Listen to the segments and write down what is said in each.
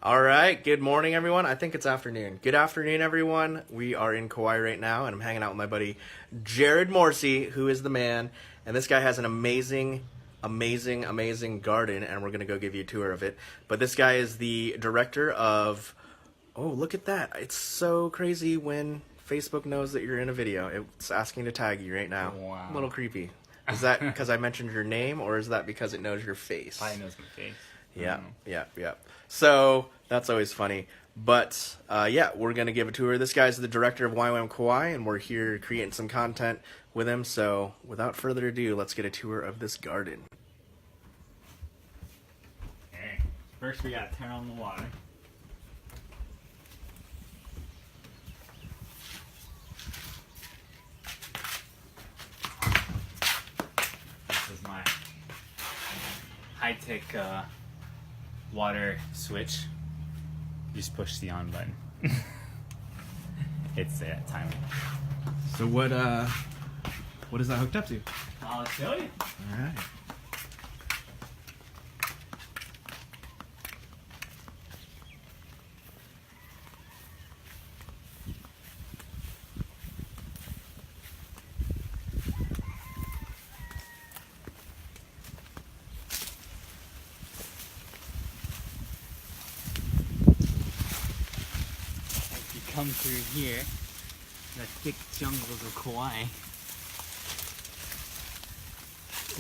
All right, good morning, everyone. I think it's afternoon. Good afternoon, everyone. We are in Kauai right now, and I'm hanging out with my buddy Jared Morsey, who is the man. And this guy has an amazing garden, and we're going to go give you a tour of it. But this guy is the director of... Oh, look at that. It's so crazy when Facebook knows that you're in a video. It's asking to tag you right now. Wow. A little creepy. Is that because I mentioned your name, or is that because it knows your face? Probably knows my face. Yeah. So that's always funny. But yeah, we're gonna give a tour. This guy's the director of YWAM Kauai, and we're here creating some content with him. So without further ado, let's get a tour of this garden. Okay. First, we gotta turn on the water. This is my high-tech water switch. You just push the on button. It's timer. So what is that hooked up to? I'll show you. All right. Come through here, the thick jungles of Kauai.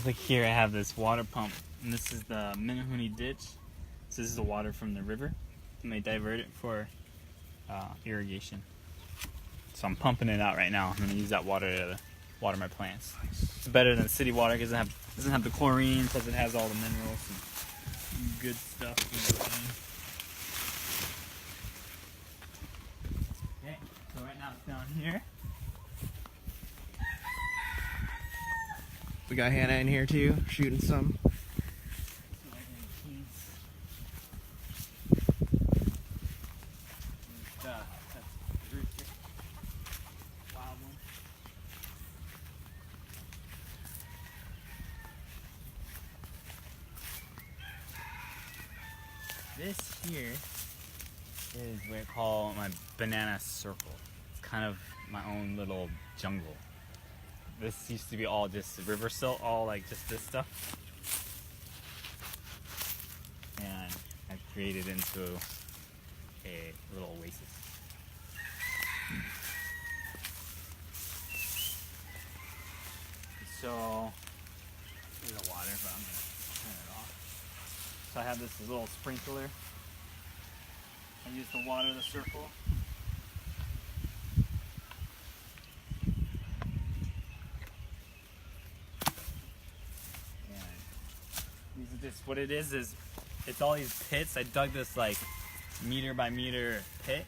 Look here, I have this water pump, and this is the menehune ditch. So this is the water from the river, and they divert it for irrigation. So I'm pumping it out right now. I'm gonna use that water to water my plants. It's better than city water because it doesn't have the chlorine, plus it has all the minerals and good stuff. So right now it's down here. We got Hannah in here too, shooting some. This here is what I call my banana circle. It's kind of my own little jungle. This used to be all just river silt, all like just this stuff. And I've created into a little oasis. So, there's the water, but I'm gonna turn it off. So I have this little sprinkler. I use to water the circle. And these are just what it is it's all these pits. I dug this like meter by meter pit,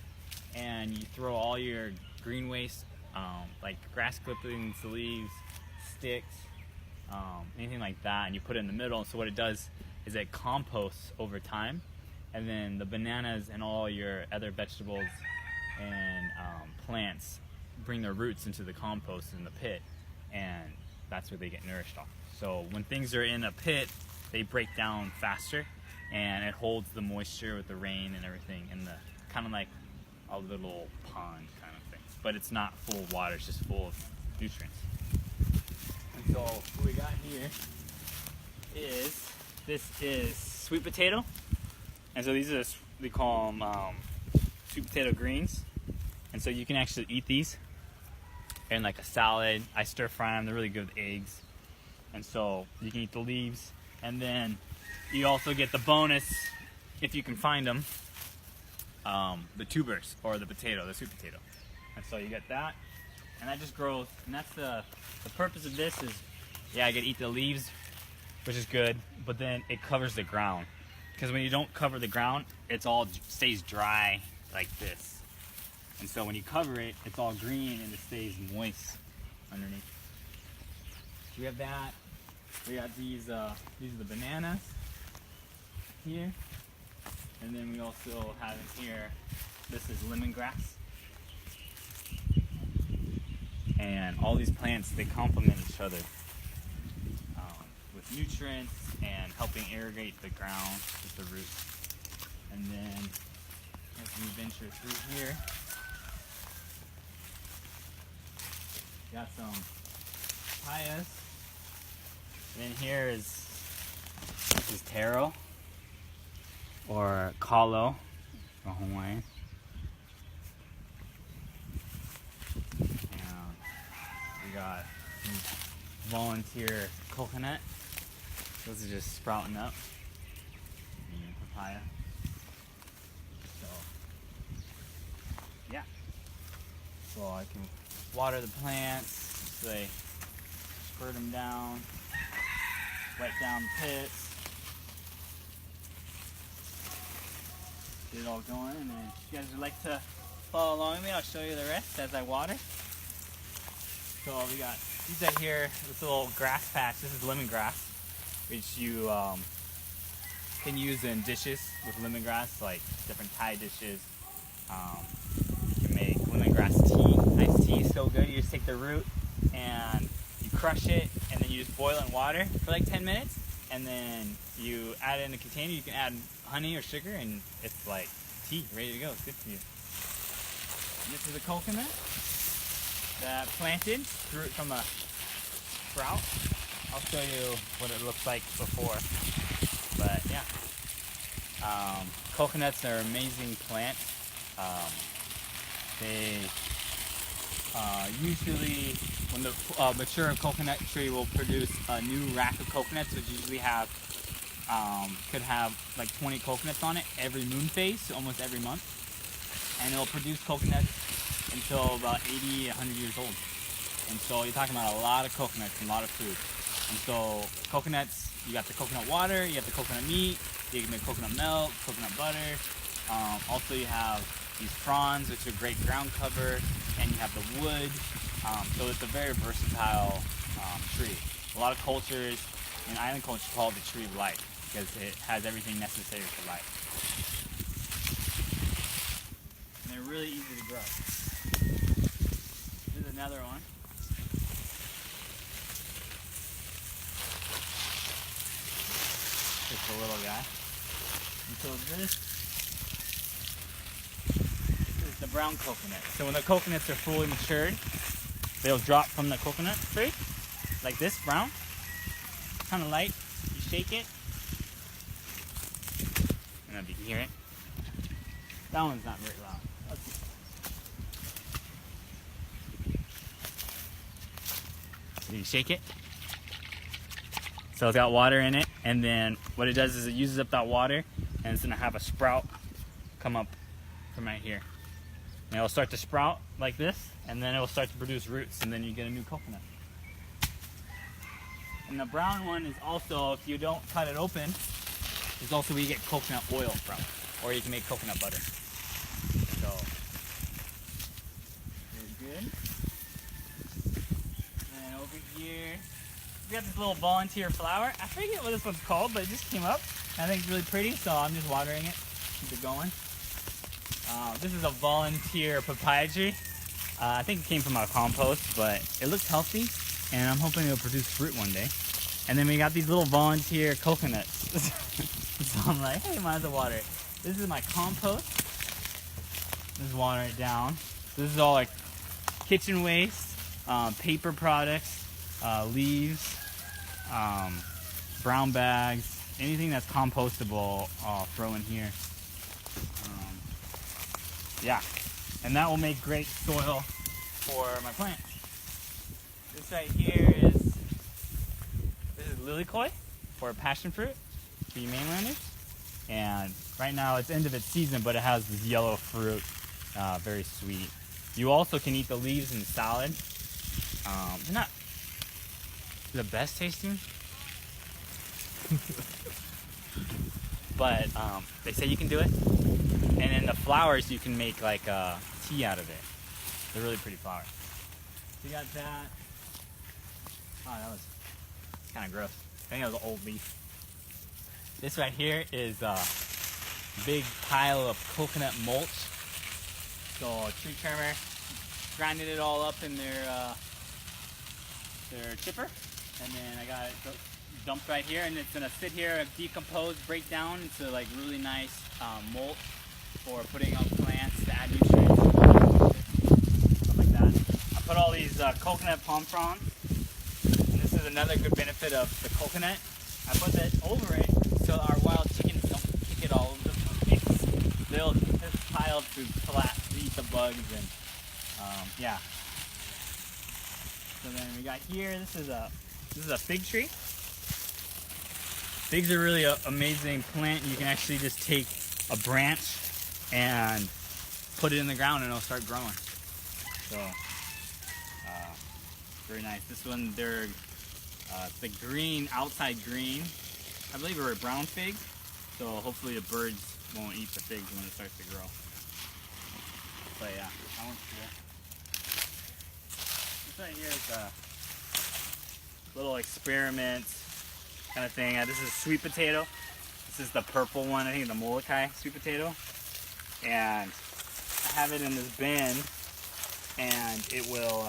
and you throw all your green waste, like grass clippings, leaves, sticks, anything like that, and you put it in the middle. And so what it does is it composts over time. And then the bananas and all your other vegetables and plants bring their roots into the compost in the pit, and that's where they get nourished off. So when things are in a pit, they break down faster, and it holds the moisture with the rain and everything in the kind of like a little pond kind of thing. But it's not full of water; it's just full of nutrients. And so what we got here is sweet potato. And so these are, we call them sweet potato greens. And so you can actually eat these in like a salad. I stir fry them, they're really good with eggs. And so you can eat the leaves. And then you also get the bonus, if you can find them, the tubers, or the potato, the sweet potato. And so you get that, and that just grows. And that's the purpose of this is, yeah, I get to eat the leaves, which is good, but then it covers the ground. Because when you don't cover the ground, it's all stays dry like this. And so when you cover it, it's all green and it stays moist underneath. We have that. We got these are the bananas here. And then we also have in here, this is lemongrass. And all these plants, they complement each other with nutrients and helping irrigate the ground with the roots. And then we venture through here. Got some papayas. And then here is, this is taro, or kalo, for Hawaiian. And we got some volunteer coconut. Those are just sprouting up. And papaya. So, yeah. So I can water the plants, so they squirt them down, wet down the pits, get it all going, and then if you guys would like to follow along with me, I'll show you the rest as I water. So we got these right here, this little grass patch. This is lemongrass, which you can use in dishes with lemongrass, like different Thai dishes. You can make lemongrass tea. Iced tea is so good. You just take the root and you crush it, and then you just boil it in water for like 10 minutes, and then you add it in a container. You can add honey or sugar, and it's like tea, ready to go. It's good for you. And this is a coconut that planted, grew it from a sprout. I'll show you what it looks like before. But yeah, coconuts are amazing plants. They usually, when the mature coconut tree will produce a new rack of coconuts, which usually have could have like 20 coconuts on it every moon phase, so almost every month, and it'll produce coconuts until about 80, 100 years old. And so you're talking about a lot of coconuts and a lot of food. And so coconuts, you got the coconut water, you got the coconut meat, you can make coconut milk, coconut butter. Also you have these fronds, which are great ground cover, and you have the wood. So it's a very versatile tree. A lot of cultures in island culture call it the tree of life because it has everything necessary for life. And they're really easy to grow. Here's another one. Just a little guy. And so this is the brown coconut. So when the coconuts are fully matured, they'll drop from the coconut tree, like this, brown. Kind of light. You shake it. I don't know if you can hear it. That one's not very loud. So you shake it. So it's got water in it, and then what it does is it uses up that water, and it's gonna have a sprout come up from right here. And it'll start to sprout like this, and then it will start to produce roots, and then you get a new coconut. And the brown one is also, if you don't cut it open, is also where you get coconut oil from, or you can make coconut butter. So, very good. And over here, we got this little volunteer flower. I forget what this one's called, but it just came up. I think it's really pretty, so I'm just watering it. Keep it going. This is a volunteer papaya tree. I think it came from our compost, but it looks healthy, and I'm hoping it'll produce fruit one day. And then we got these little volunteer coconuts. So I'm like, hey, might as well water it. This is my compost. Just water it down. This is all like kitchen waste, paper products, leaves, brown bags, anything that's compostable, I'll throw in here. Yeah, and that will make great soil for my plants. This right here is lilikoi, or passion fruit for you mainlanders. And right now it's end of its season, but it has this yellow fruit, very sweet. You also can eat the leaves in salad. They're not the best tasting, but they say you can do it. And in the flowers, you can make like tea out of it. They're really pretty flowers. So you got that. Oh, that was kind of gross. I think that was an old leaf. This right here is a big pile of coconut mulch. So a tree trimmer grinded it all up in their chipper, and then I got it dumped right here, and it's gonna sit here, decompose, break down into like really nice mulch. for putting out plants to add nutrients, stuff like that. I put all these coconut palm fronds, and this is another good benefit of the coconut. I put that over it so our wild chickens don't kick it all over the place. They'll just pile to eat the bugs, and yeah. So then we got here. This is a fig tree. Figs are really an amazing plant. You can actually just take a branch and put it in the ground and it'll start growing. So, very nice. This one, they're the green, outside green. I believe they're a brown fig. So hopefully the birds won't eat the figs when it starts to grow. But yeah, that one's cool. This right here is a little experiment kind of thing. This is sweet potato. This is the purple one, I think the Molokai sweet potato. And I have it in this bin, and it will,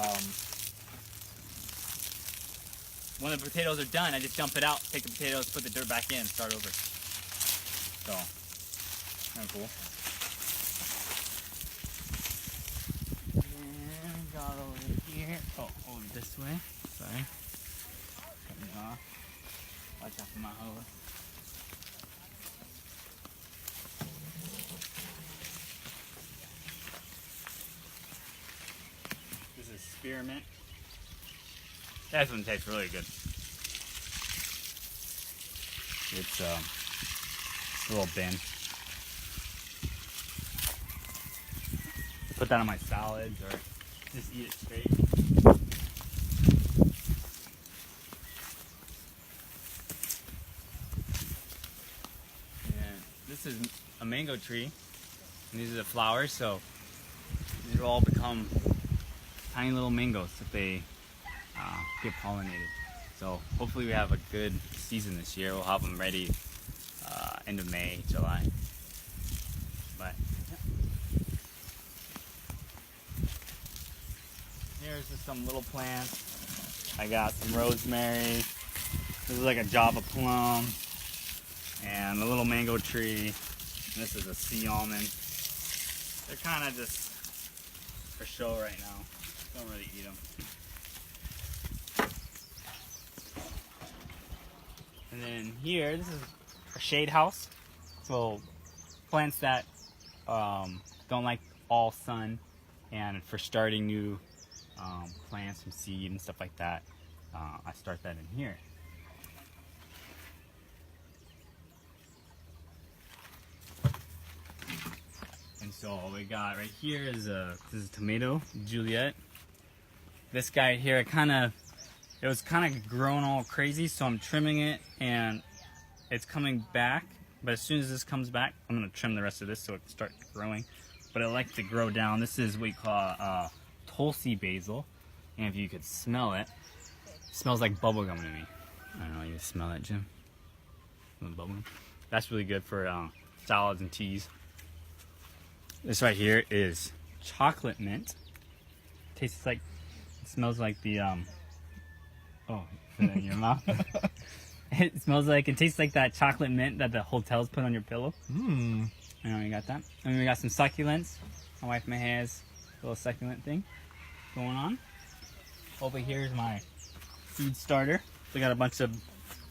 when the potatoes are done, I just dump it out, take the potatoes, put the dirt back in, start over. So, kind of cool. And we got over here, over this way, sorry. Cut me off. Watch out for my hose. This is spearmint. That one tastes really good. It's a little bin. Put that on my salads or just eat it straight. This is a mango tree, and these are the flowers, so these will all become tiny little mangoes if they get pollinated. So hopefully we have a good season this year. We'll have them ready end of May, July. But here's just some little plants. I got some rosemary. This is like a Java plum. And a little mango tree. And this is a sea almond. They're kind of just for show right now. Don't really eat them. And then here, this is a shade house. So plants that don't like all sun, and for starting new plants from seed and stuff like that, I start that in here. And so what we got right here is this is a tomato, Juliet. This guy here, it was kind of growing all crazy, so I'm trimming it and it's coming back. But as soon as this comes back, I'm gonna trim the rest of this so it can start growing. But I like to grow down. This is what we call Tulsi basil, and if you could smell it, it smells like bubblegum to me. I don't know, you smell that, Jim? Bubblegum. That's really good for salads and teas. This right here is chocolate mint. It smells like the, oh, put it in your mouth. It tastes like that chocolate mint that the hotels put on your pillow. Mmm. I know you got that. And we got some succulents. My wife May has a little succulent thing going on. Over here is my seed starter. So I got a bunch of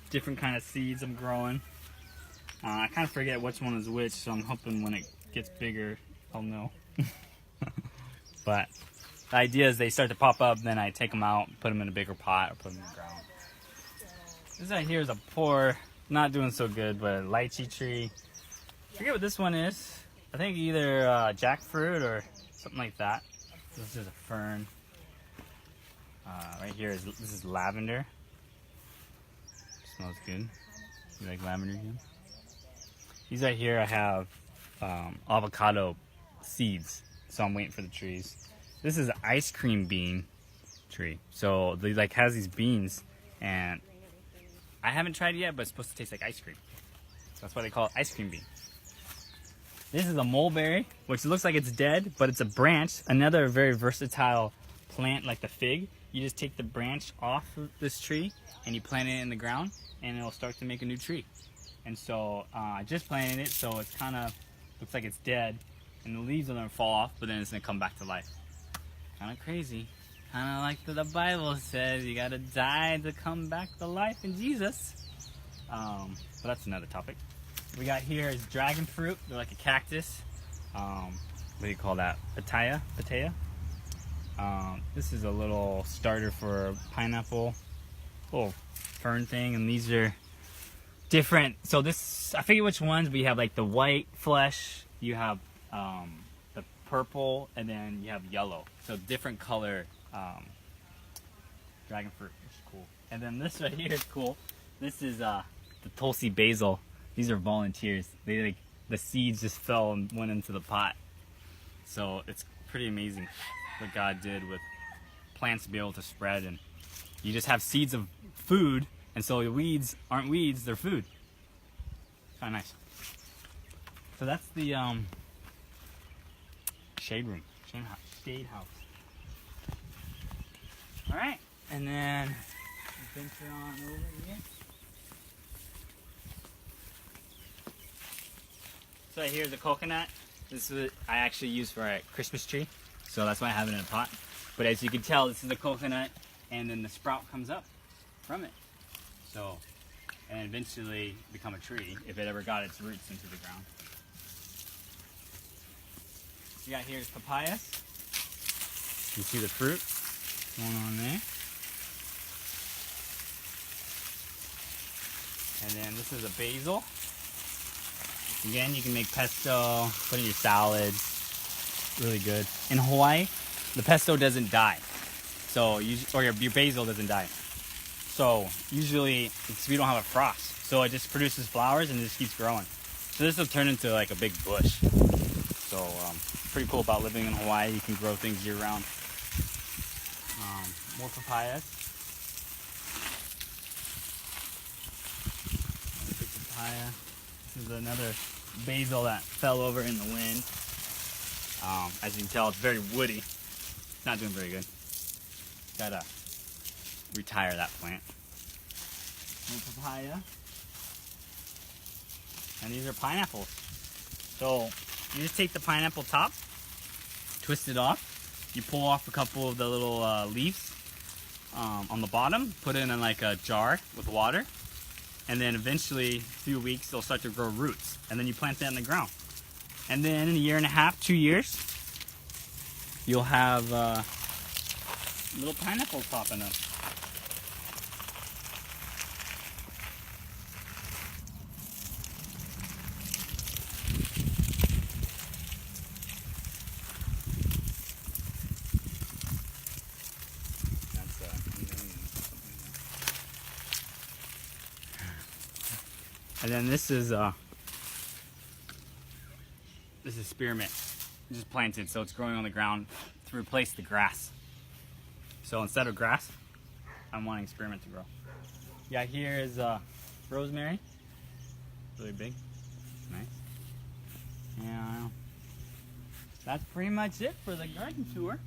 different kind of seeds I'm growing. I kind of forget which one is which, so I'm hoping when it gets bigger, I'll know. But the idea is they start to pop up, then I take them out, put them in a bigger pot, or put them in the ground. This right here is a poor, not doing so good, but a lychee tree. I forget what this one is. I think either jackfruit or something like that. This is a fern. Right here this is lavender. Smells good. You like lavender, Jim? These right here I have avocado seeds, so I'm waiting for the trees. This is an ice cream bean tree, so they has these beans, and I haven't tried it yet, but it's supposed to taste like ice cream. That's why they call it ice cream bean. This is a mulberry, which looks like it's dead, but it's a branch. Another very versatile plant like the fig. You just take the branch off of this tree and you plant it in the ground, and it'll start to make a new tree. And so I just planted it, so it's kind of looks like it's dead, and the leaves are gonna fall off, but then it's gonna come back to life. Kind of crazy. Kind of like the Bible says, you gotta die to come back to life in Jesus. But that's another topic. We got here is dragon fruit. They're like a cactus. What do you call that? Pitaya? This is a little starter for pineapple. Little fern thing, and these are different. So this, I forget which ones, but you have like the white flesh, you have the purple, and then you have yellow. So different color dragon fruit, which is cool. And then this right here is cool. This is the Tulsi basil. These are volunteers. They like, the seeds just fell and went into the pot. So it's pretty amazing what God did with plants to be able to spread, and you just have seeds of food, and so the weeds aren't weeds, they're food. Kind of nice. So that's the shade room, shade house. All right, and then venture on over here. So here's a coconut. This is what I actually use for a Christmas tree, so that's why I have it in a pot. But as you can tell, this is a coconut, and then the sprout comes up from it. So, and eventually become a tree if it ever got its roots into the ground. You got here is papayas. You can see the fruit going on there. And then this is a basil. Again, you can make pesto, put in your salads. Really good. In Hawaii, the pesto doesn't die. So, or your basil doesn't die. So, usually, we don't have a frost. So, it just produces flowers and it just keeps growing. So, this will turn into like a big bush. So, pretty cool about living in Hawaii. You can grow things year round. More papayas. Big papaya. This is another basil that fell over in the wind. As you can tell, it's very woody. It's not doing very good. Gotta retire that plant. More papaya. And these are pineapples. So you just take the pineapple top, twist it off. You pull off a couple of the little leaves on the bottom, put it in like a jar with water. And then eventually, a few weeks, they'll start to grow roots. And then you plant that in the ground. And then in a year and a half, 2 years, you'll have little pineapples popping up. And then this is spearmint, just planted, so it's growing on the ground to replace the grass. So instead of grass, I'm wanting spearmint to grow. Yeah, here is rosemary, really big, nice. And that's pretty much it for the garden tour.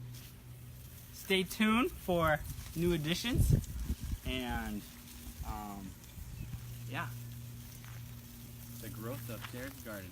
Stay tuned for new additions, and yeah. The growth of Jared's garden.